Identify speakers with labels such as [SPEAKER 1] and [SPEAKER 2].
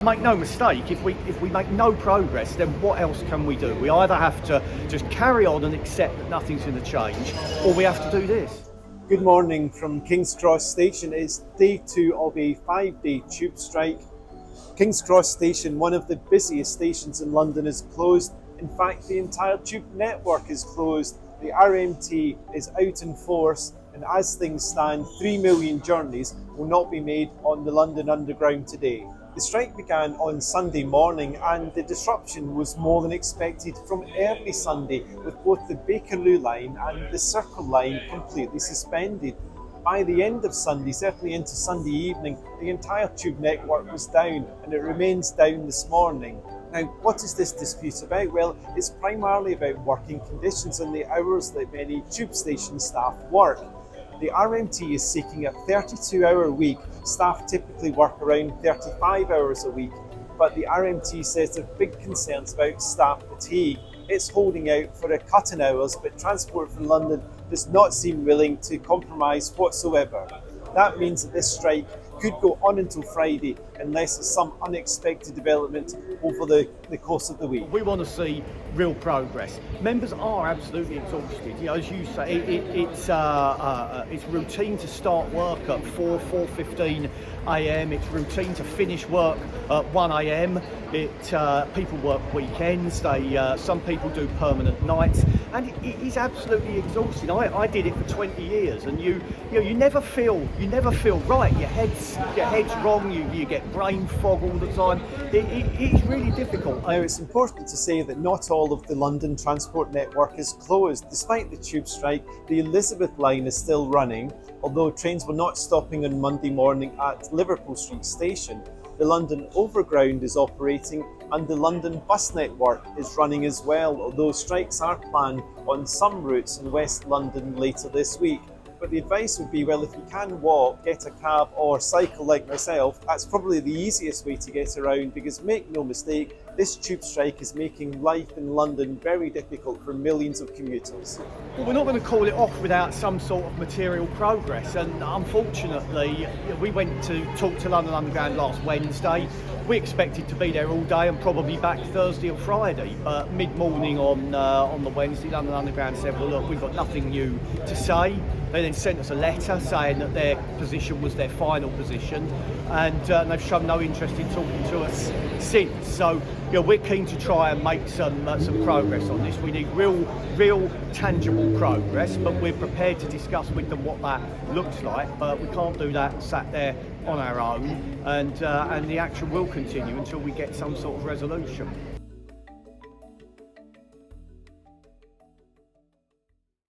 [SPEAKER 1] Make no mistake, if we make no progress, then what else can we do? We either have to just carry on and accept that nothing's going to change, or we have to do this.
[SPEAKER 2] Good morning from King's Cross Station. It's day 2 of a 5-day tube strike. King's Cross Station, one of the busiest stations in London, is closed. In fact, the entire tube network is closed. The RMT is out in force, and as things stand, 3 million journeys will not be made on the London Underground today. The strike began on Sunday morning, and the disruption was more than expected from early Sunday, with both the Bakerloo line and the Circle line completely suspended. By the end of Sunday, certainly into Sunday evening, the entire tube network was down, and it remains down this morning. Now, what is this dispute about? Well, it's primarily about working conditions and the hours that many tube station staff work. The RMT is seeking a 32-hour week. Staff typically work around 35 hours a week, but the RMT says there are big concerns about staff fatigue. It's holding out for a cut in hours, but Transport for London does not seem willing to compromise whatsoever. That means that this strike could go on until Friday unless some unexpected development over the course of the week.
[SPEAKER 1] We want to see real progress. Members are absolutely exhausted. You know, as you say, it's routine to start work at 4:15 a.m. It's routine to finish work at 1 a.m. People work weekends. Some people do permanent nights, and it is absolutely exhausting. I did it for 20 years, and you never feel right. Your head's wrong. You get brain fog all the time. It's really difficult.
[SPEAKER 2] Now, it's important to say that not all of the London transport network is closed. Despite the tube strike, the Elizabeth line is still running, although trains were not stopping on Monday morning at Liverpool Street Station. The London Overground is operating, and the London bus network is running as well, although strikes are planned on some routes in West London later this week. But the advice would be, well, if you can walk, get a cab or cycle like myself, that's probably the easiest way to get around, because make no mistake, this tube strike is making life in London very difficult for millions of commuters.
[SPEAKER 1] Well, we're not going to call it off without some sort of material progress, and unfortunately we went to talk to London Underground last Wednesday. We expected to be there all day and probably back Thursday or Friday, but mid-morning on the Wednesday, London Underground said, well look, we've got nothing new to say. They then sent us a letter saying that their position was their final position, and they've shown no interest in talking to us since. So we're keen to try and make some progress on this. We need real tangible progress, but we're prepared to discuss with them what that looks like. But we can't do that sat there on our own, and the action will continue until we get some sort of resolution.